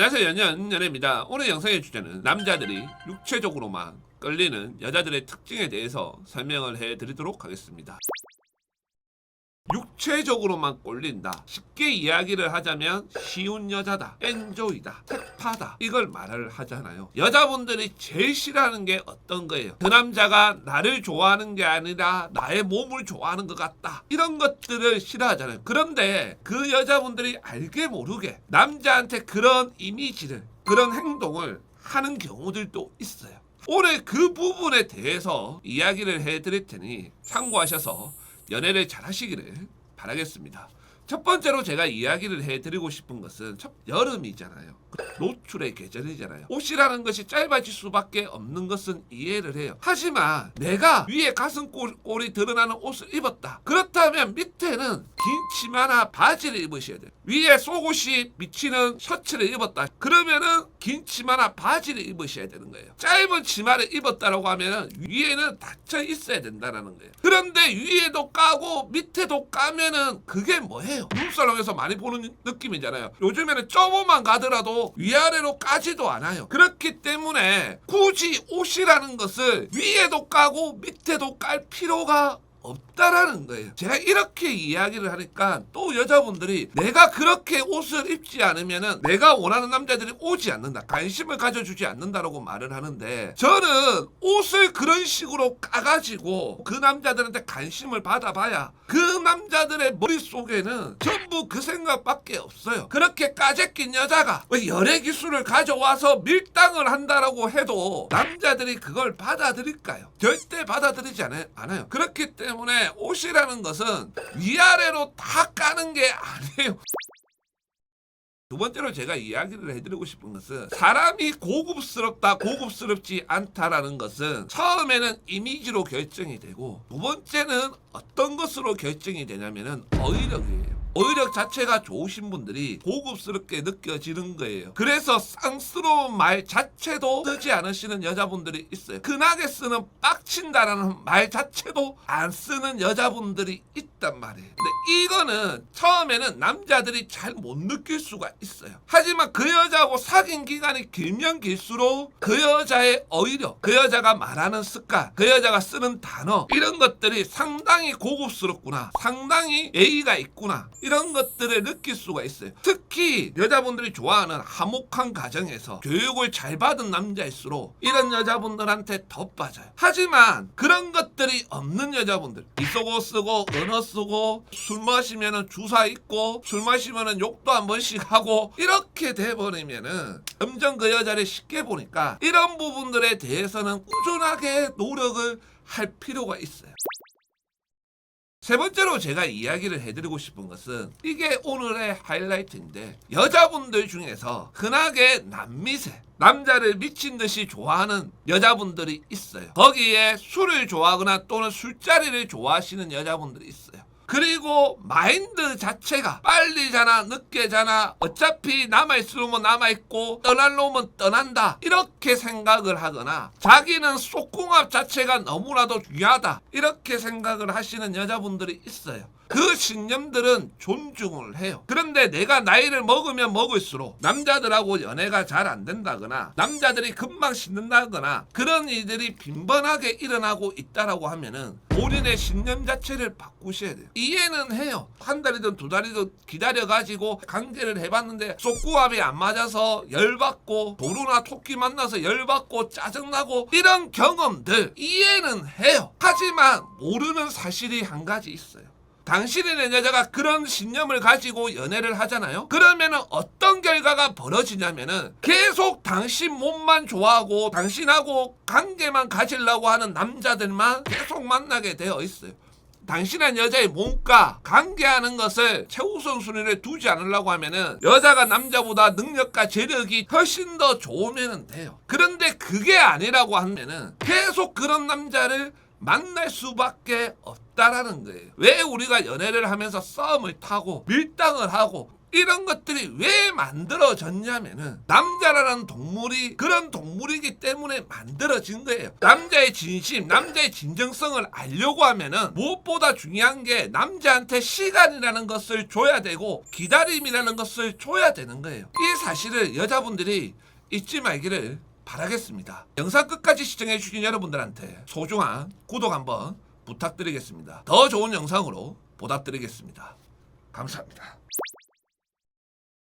안녕하세요. 연연입니다. 오늘 영상의 주제는 남자들이 육체적으로만 끌리는 여자들의 특징에 대해서 설명을 해드리도록 하겠습니다. 육체적으로만 꼴린다. 쉽게 이야기를 하자면 쉬운 여자다, 엔조이다, 택파다, 이걸 말을 하잖아요. 여자분들이 제일 싫어하는 게 어떤 거예요? 그 남자가 나를 좋아하는 게 아니라 나의 몸을 좋아하는 것 같다, 이런 것들을 싫어하잖아요. 그런데 그 여자분들이 알게 모르게 남자한테 그런 이미지를, 그런 행동을 하는 경우들도 있어요. 오늘 그 부분에 대해서 이야기를 해드릴 테니 참고하셔서 연애를 잘 하시기를 바라겠습니다. 첫 번째로 제가 이야기를 해드리고 싶은 것은 여름이잖아요. 노출의 계절이잖아요. 옷이라는 것이 짧아질 수밖에 없는 것은 이해를 해요. 하지만 내가 위에 가슴골이 드러나는 옷을 입었다. 그렇다면 밑에는 긴 치마나 바지를 입으셔야 돼요. 위에 속옷이 미치는 셔츠를 입었다. 그러면은 긴 치마나 바지를 입으셔야 되는 거예요. 짧은 치마를 입었다라고 하면은 위에는 닫혀 있어야 된다는 거예요. 그런데 위에도 까고 밑에도 까면은 그게 뭐예요? 룸살롱에서 많이 보는 느낌이잖아요. 요즘에는 점오만 가더라도 위아래로 까지도 않아요. 그렇기 때문에 굳이 옷이라는 것을 위에도 까고 밑에도 깔 필요가 없다라는 거예요. 제가 이렇게 이야기를 하니까 또 여자분들이 내가 그렇게 옷을 입지 않으면은 내가 원하는 남자들이 오지 않는다, 관심을 가져주지 않는다라고 말을 하는데, 저는 옷을 그런 식으로 까가지고 그 남자들한테 관심을 받아봐야 그 남자들의 머릿속에는 전부 그 생각밖에 없어요. 그렇게 까제낀 여자가 연애 기술을 가져와서 밀당을 한다라고 해도 남자들이 그걸 받아들일까요? 절대 받아들이지 않아요. 그렇기 때문에 옷이라는 것은 위아래로 다 까는 게 아니에요. 두 번째로 제가 이야기를 해드리고 싶은 것은, 사람이 고급스럽다, 고급스럽지 않다라는 것은 처음에는 이미지로 결정이 되고, 두 번째는 어떤 것으로 결정이 되냐면은 어휘력이에요. 어휘력 자체가 좋으신 분들이 고급스럽게 느껴지는 거예요. 그래서 쌍스러운 말 자체도 쓰지 않으시는 여자분들이 있어요. 흔하게 쓰는 빡친다라는 말 자체도 안 쓰는 여자분들이 있단 말이에요. 근데 이거는 처음에는 남자들이 잘 못 느낄 수가 있어요. 하지만 그 여자하고 사귄 기간이 길면 길수록 그 여자의 어휘력, 그 여자가 말하는 습관, 그 여자가 쓰는 단어, 이런 것들이 상당히 고급스럽구나, 상당히 예의가 있구나, 이런 것들을 느낄 수가 있어요. 특히 여자분들이 좋아하는 화목한 가정에서 교육을 잘 받은 남자일수록 이런 여자분들한테 더 빠져요. 하지만 그런 것들이 없는 여자분들, 이쏘고 쓰고 언어 쓰고 술 마시면은 주사 있고 술 마시면은 욕도 한 번씩 하고 이렇게 돼버리면은 점점 그 여자를 쉽게 보니까 이런 부분들에 대해서는 꾸준하게 노력을 할 필요가 있어요. 세 번째로 제가 이야기를 해드리고 싶은 것은, 이게 오늘의 하이라이트인데, 여자분들 중에서 흔하게 남미세, 남자를 미친 듯이 좋아하는 여자분들이 있어요. 거기에 술을 좋아하거나 또는 술자리를 좋아하시는 여자분들이 있어요. 그리고 마인드 자체가 빨리 자나 늦게 자나 어차피 남아있을 놈은 남아있고 떠날 놈은 떠난다, 이렇게 생각을 하거나 자기는 속궁합 자체가 너무나도 중요하다, 이렇게 생각을 하시는 여자분들이 있어요. 그 신념들은 존중을 해요. 그런데 내가 나이를 먹으면 먹을수록 남자들하고 연애가 잘 안 된다거나 남자들이 금방 식는다거나 그런 일들이 빈번하게 일어나고 있다라고 하면은 본인의 신념 자체를 바꾸셔야 돼요. 이해는 해요. 한 달이든 두 달이든 기다려가지고 관계를 해봤는데 속궁합이 안 맞아서 열받고, 도루나 토끼 만나서 열받고 짜증나고, 이런 경험들 이해는 해요. 하지만 모르는 사실이 한 가지 있어요. 당신이라는 여자가 그런 신념을 가지고 연애를 하잖아요. 그러면은 어떤 결과가 벌어지냐면은 계속 당신 몸만 좋아하고 당신하고 관계만 가지려고 하는 남자들만 계속 만나게 되어 있어요. 당신한 여자의 몸과 관계하는 것을 최우선 순위를 두지 않으려고 하면은 여자가 남자보다 능력과 재력이 훨씬 더 좋으면 돼요. 그런데 그게 아니라고 하면은 계속 그런 남자를 만날 수밖에 없다라는 거예요. 왜 우리가 연애를 하면서 싸움을 타고 밀당을 하고 이런 것들이 왜 만들어졌냐면은 남자라는 동물이 그런 동물이기 때문에 만들어진 거예요. 남자의 진심, 남자의 진정성을 알려고 하면은 무엇보다 중요한 게 남자한테 시간이라는 것을 줘야 되고 기다림이라는 것을 줘야 되는 거예요. 이 사실을 여자분들이 잊지 말기를 바라겠습니다. 영상 끝까지 시청해 주신 여러분들한테 소중한 구독 한번 부탁드리겠습니다. 더 좋은 영상으로 보답드리겠습니다. 감사합니다.